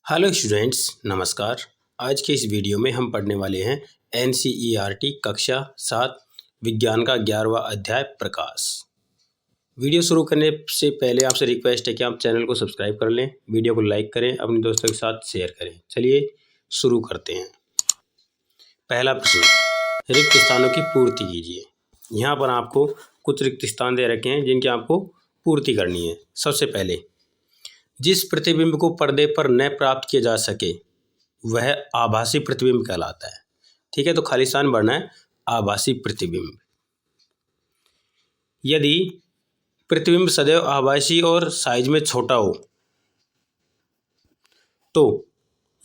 Hello students, नमस्कार। आज के इस वीडियो में हम पढ़ने वाले हैं एनसीईआरटी कक्षा 7 विज्ञान का 11वां अध्याय प्रकाश। वीडियो शुरू करने से पहले आपसे रिक्वेस्ट है कि आप चैनल को सब्सक्राइब कर लें, वीडियो को लाइक करें, अपने दोस्तों के साथ शेयर करें। चलिए शुरू करते हैं। पहला प्रश्न, रिक्त स्थानों की पूर्ति कीजिए। यहाँ पर आपको कुछ रिक्त स्थान दे रखे हैं जिनकी आपको पूर्ति करनी है। सबसे पहले, जिस प्रतिबिंब को पर्दे पर न प्राप्त किया जा सके वह आभासी प्रतिबिंब कहलाता है। ठीक है, तो खाली स्थान भरना है आभासी प्रतिबिंब। यदि प्रतिबिंब सदैव आभासी और साइज में छोटा हो तो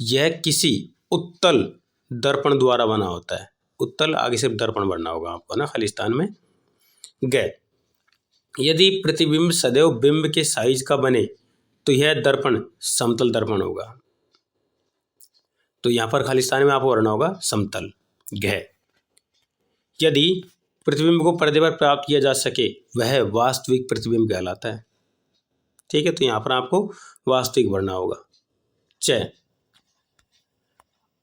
यह किसी उत्तल दर्पण द्वारा बना होता है। उत्तल आगे से दर्पण भरना होगा आपको ना खाली स्थान में। यदि प्रतिबिंब सदैव बिंब के साइज का बने तो यह दर्पण समतल दर्पण होगा। तो यहाँ पर खाली स्थान में आपको भरना होगा समतल। यदि प्रतिबिंब को पर्दे पर प्राप्त किया जा सके वह वास्तविक प्रतिबिंब कहलाता है। ठीक है, तो यहाँ पर आपको वास्तविक भरना होगा।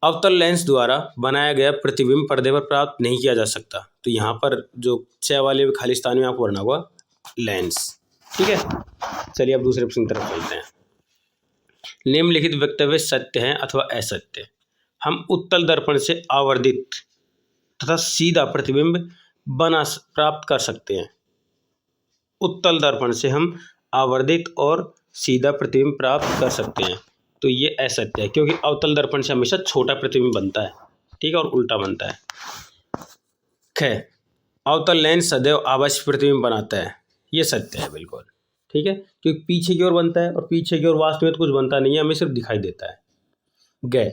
अवतल लेंस द्वारा बनाया गया प्रतिबिंब पर्दे पर प्राप्त नहीं किया जा सकता। तो यहाँ पर जो वाले खाली स्थान में आपको भरना होगा लेंस। ठीक है, चलिए अब दूसरे प्रश्न की तरफ चलते हैं। निम्नलिखित वक्तव्य सत्य हैं अथवा असत्य। हम उत्तल दर्पण से आवर्धित तथा सीधा प्रतिबिंब प्राप्त कर सकते हैं। उत्तल दर्पण से हम आवर्धित और सीधा प्रतिबिंब प्राप्त कर सकते हैं। तो ये असत्य है, क्योंकि अवतल दर्पण से हमेशा छोटा प्रतिबिंब बनता है। ठीक है, और उल्टा बनता है। अवतल लेंस सदैव आभासी प्रतिबिंब बनाता है। ये सत्य है बिल्कुल। ठीक है, क्योंकि पीछे की ओर बनता है और पीछे की ओर वास्तव में तो कुछ बनता नहीं है, हमें सिर्फ दिखाई देता है।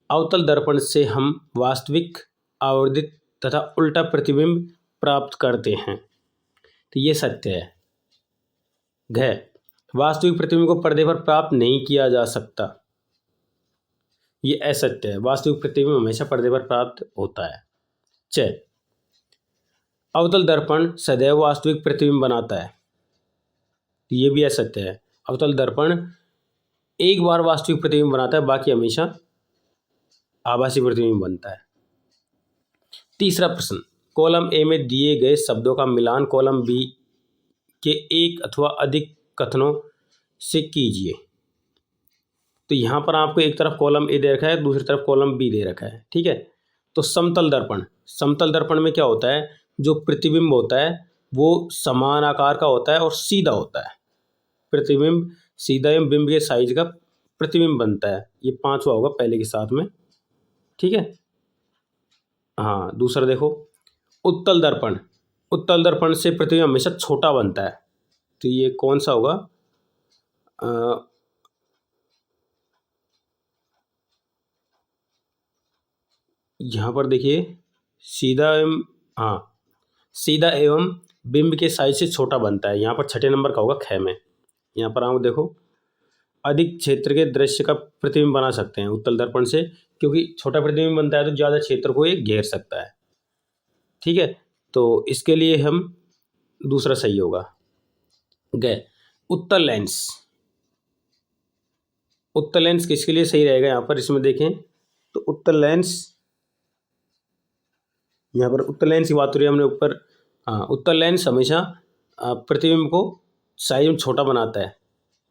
अवतल दर्पण से हम वास्तविक, आवर्धित तथा उल्टा प्रतिबिंब प्राप्त करते हैं। तो ये सत्य है। वास्तविक प्रतिबिंब को पर्दे पर प्राप्त नहीं किया जा सकता। ये असत्य है, वास्तविक प्रतिबिंब हमेशा पर्दे पर प्राप्त होता है। अवतल दर्पण सदैव वास्तविक प्रतिबिंब बनाता है। तो ये भी असत्य है। अवतल दर्पण एक बार वास्तविक प्रतिबिंब बनाता है, बाकी हमेशा आभासी प्रतिबिंब बनता है। तीसरा प्रश्न, कॉलम ए में दिए गए शब्दों का मिलान कॉलम बी के एक अथवा अधिक कथनों से कीजिए। तो यहाँ पर आपको एक तरफ कॉलम ए दे रखा है, दूसरी तरफ कॉलम बी दे रखा है। ठीक है, तो समतल दर्पण में क्या होता है, जो प्रतिबिंब होता है वो समान आकार का होता है और सीधा होता है। प्रतिबिंब सीधा एवं बिंब के साइज का प्रतिबिंब बनता है। ये 5वां होगा पहले के साथ में। ठीक है, हाँ, दूसरा देखो, उत्तल दर्पण से प्रतिबिंब हमेशा छोटा बनता है। तो ये कौन सा होगा, यहाँ पर देखिए, सीधा एवं बिंब के साइज से छोटा बनता है। यहाँ पर 6 नंबर का होगा ख में। यहाँ पर आप देखो, अधिक क्षेत्र के दृश्य का प्रतिबिंब बना सकते हैं उत्तल दर्पण से, क्योंकि छोटा प्रतिबिंब बनता है तो ज़्यादा क्षेत्र को ये घेर सकता है। ठीक है, तो इसके लिए हम दूसरा सही होगा। उत्तल लेंस किसके लिए सही रहेगा, यहाँ पर इसमें देखें तो उत्तल लेंस, यहाँ पर उत्तल लेंस की बात हो रही है हमने ऊपर। उत्तल लेंस हमेशा प्रतिबिंब को साइज में छोटा बनाता है।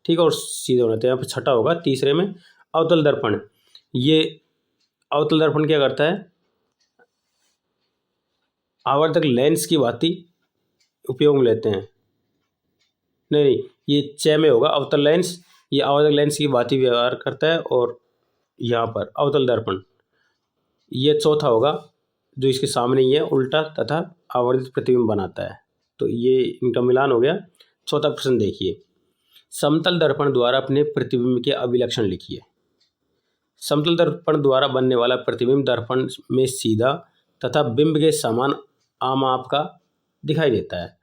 ठीक है, और सीधा बनाता है। यहाँ पर 6 होगा तीसरे में अवतल दर्पण। ये अवतल दर्पण क्या करता है, आवर्धक लेंस की भांति उपयोग में लेते हैं। नहीं, ये 6 में होगा अवतल लेंस। ये आवर्धक लेंस की भांति व्यवहार करता है। और यहाँ पर अवतल दर्पण, ये चौथा होगा जो इसके सामने ही है, उल्टा तथा आवर्धित प्रतिबिंब बनाता है। तो ये इनका मिलान हो गया। चौथा प्रश्न देखिए, समतल दर्पण द्वारा अपने प्रतिबिंब के अभिलक्षण लिखिए। समतल दर्पण द्वारा बनने वाला प्रतिबिंब दर्पण में सीधा तथा बिंब के समान आमाप का दिखाई देता है।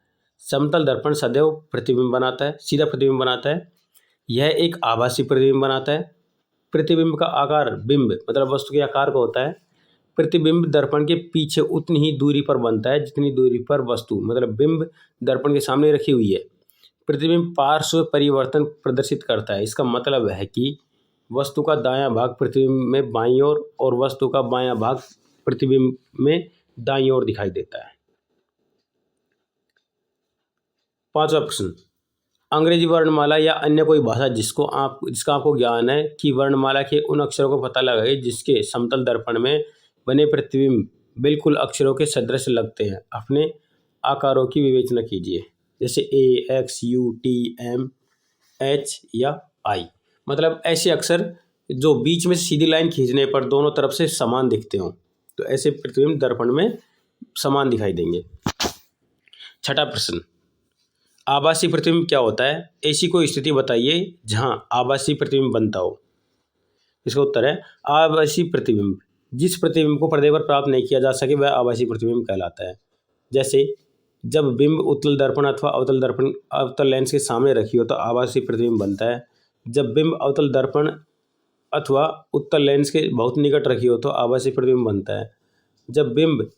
समतल दर्पण सदैव प्रतिबिंब बनाता है, सीधा प्रतिबिंब बनाता है। यह एक आभासी प्रतिबिंब बनाता है। प्रतिबिंब का आकार बिंब मतलब वस्तु के आकार का होता है। प्रतिबिंब दर्पण के पीछे उतनी ही दूरी पर बनता है जितनी दूरी पर वस्तु मतलब बिंब दर्पण के सामने रखी हुई है। प्रतिबिंब पार्श्व परिवर्तन प्रदर्शित करता है। इसका मतलब है कि वस्तु का दायां भाग प्रतिबिंब में बाईं ओर और वस्तु का बायां भाग प्रतिबिंब में दाईं ओर दिखाई देता है। 5वां प्रश्न, अंग्रेजी वर्णमाला या अन्य कोई भाषा जिसका आपको ज्ञान है कि वर्णमाला के उन अक्षरों को पता लगाइए जिसके समतल दर्पण में बने प्रतिबिंब बिल्कुल अक्षरों के सदृश लगते हैं। अपने आकारों की विवेचना कीजिए, जैसे A, X, U, T, M, H या आई। मतलब ऐसे अक्षर जो बीच में सीधी लाइन खींचने पर दोनों तरफ से समान दिखते हों, तो ऐसे प्रतिबिंब दर्पण में समान दिखाई देंगे। 6वां प्रश्न, आभासी प्रतिबिंब क्या होता है? ऐसी कोई स्थिति बताइए जहां आभासी प्रतिबिंब बनता हो। इसका उत्तर है आभासी प्रतिबिंब जिस प्रतिबिंब को पर्दे पर प्राप्त नहीं किया जा सके वह आभासी प्रतिबिंब कहलाता है। जैसे जब बिंब उत्तल दर्पण अथवा अवतल लेंस के सामने रखी हो तो आभासी प्रतिबिंब बनता है। जब बिंब अवतल दर्पण अथवा उत्तल लेंस के बहुत निकट रखी हो तो आभासी प्रतिबिंब बनता है। जब बिंब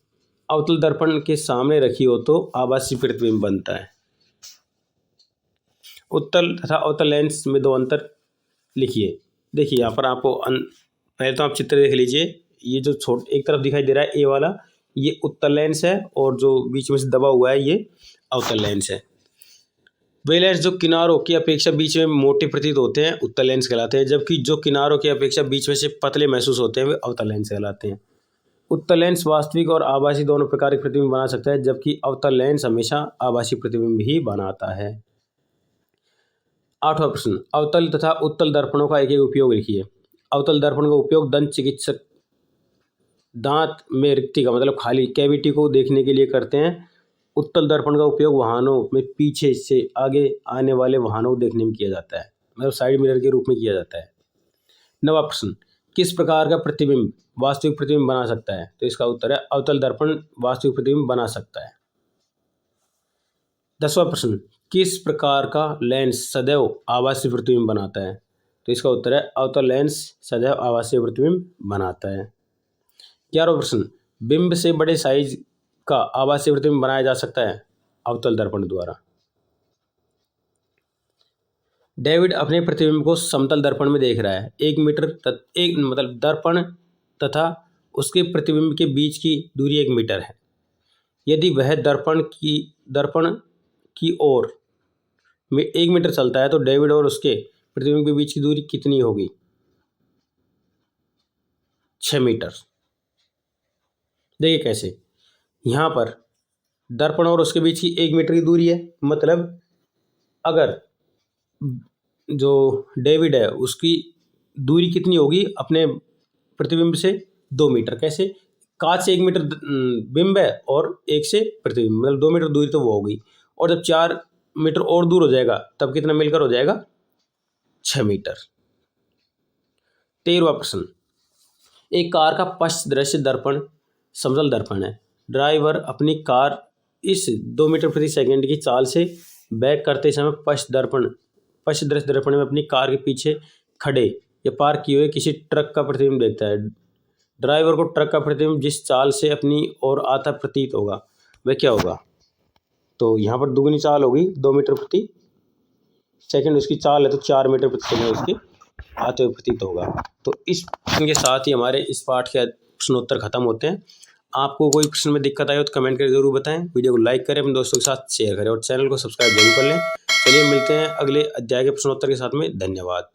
अवतल दर्पण के सामने रखी हो तो आभासी प्रतिबिंब बनता है। उत्तल तथा अवतल लेंस में दो अंतर लिखिए। देखिए यहाँ पर आपको पहले तो आप चित्र देख लीजिए। ये जो एक तरफ दिखाई दे रहा है ए वाला, ये उत्तल लेंस है और जो बीच में से दबा हुआ है ये अवतल लेंस है। वे लेंस जो किनारों की अपेक्षा बीच में मोटे प्रतीत होते हैं उत्तल लेंस कहलाते हैं, जबकि जो किनारों की अपेक्षा बीच में से पतले महसूस होते हैं वे अवतल लेंस कहलाते हैं। उत्तल लेंस वास्तविक और आभासी दोनों प्रकार के प्रतिबिंब बना सकता है, जबकि अवतल लेंस हमेशा आभासी प्रतिबिंब ही बनाता है। 8वां प्रश्न, अवतल तथा उत्तल दर्पणों का एक एक उपयोग लिखिए। अवतल दर्पण का उपयोग दंत चिकित्सक दांत में रिक्ति का मतलब खाली कैविटी को देखने के लिए करते हैं। उत्तल दर्पण का उपयोग वाहनों में पीछे से आगे आने वाले वाहनों को देखने में किया जाता है, मतलब साइड मिरर के रूप में किया जाता है। 9वां प्रश्न, किस प्रकार का प्रतिबिंब वास्तविक प्रतिबिंब बना सकता है? तो इसका उत्तर है अवतल दर्पण वास्तविक प्रतिबिंब बना सकता है। 10वां प्रश्न, किस प्रकार का लेंस सदैव आभासी प्रतिबिंब बनाता है? तो इसका उत्तर है अवतल लेंस सदैव आभासी प्रतिबिंब बनाता है। 11वां प्रश्न, बिंब से बड़े साइज का आभासी प्रतिबिंब बनाया जा सकता है अवतल दर्पण द्वारा। डेविड अपने प्रतिबिंब को समतल दर्पण में देख रहा है। 1 मीटर मतलब दर्पण तथा उसके प्रतिबिंब के बीच की दूरी 1 मीटर है। यदि वह दर्पण की ओर में 1 मीटर चलता है तो डेविड और उसके प्रतिबिंब के बीच की दूरी कितनी होगी? 6 मीटर। देखिए कैसे, यहाँ पर दर्पण और उसके बीच की 1 मीटर की दूरी है, मतलब अगर जो डेविड है उसकी दूरी कितनी होगी अपने प्रतिबिंब से? 2 मीटर। कैसे? कांच से 1 मीटर बिंब है और 1 से प्रतिबिंब, मतलब 2 मीटर दूरी तो वो होगी। और जब 4 मीटर और दूर हो जाएगा तब कितना मिलकर हो जाएगा? 6 मीटर। 13वां प्रश्न, एक कार का पश्च दृश्य दर्पण समतल दर्पण है। ड्राइवर अपनी कार इस 2 मीटर प्रति सेकंड की चाल से बैक करते समय पश्च दृश्य दर्पण में अपनी कार के पीछे खड़े या पार्क किए हुए किसी ट्रक का प्रतिबिंब देखता है। ड्राइवर को ट्रक का प्रतिबिंब जिस चाल से अपनी ओर आता प्रतीत होगा वह क्या होगा? तो यहाँ पर दुगनी चाल होगी, 2 मीटर प्रति सेकंड उसकी चाल है तो 4 मीटर प्रति सेकंड उसकी आते हुए प्रतीत होगा। तो इस प्रश्न के साथ ही हमारे इस पाठ के प्रश्नोत्तर खत्म होते हैं। आपको कोई प्रश्न में दिक्कत आई हो तो कमेंट करके जरूर बताएं। वीडियो को लाइक करें, अपने दोस्तों के साथ शेयर करें और चैनल को सब्सक्राइब जरूर कर लें। चलिए मिलते हैं अगले अध्याय के प्रश्नोत्तर के साथ में। धन्यवाद।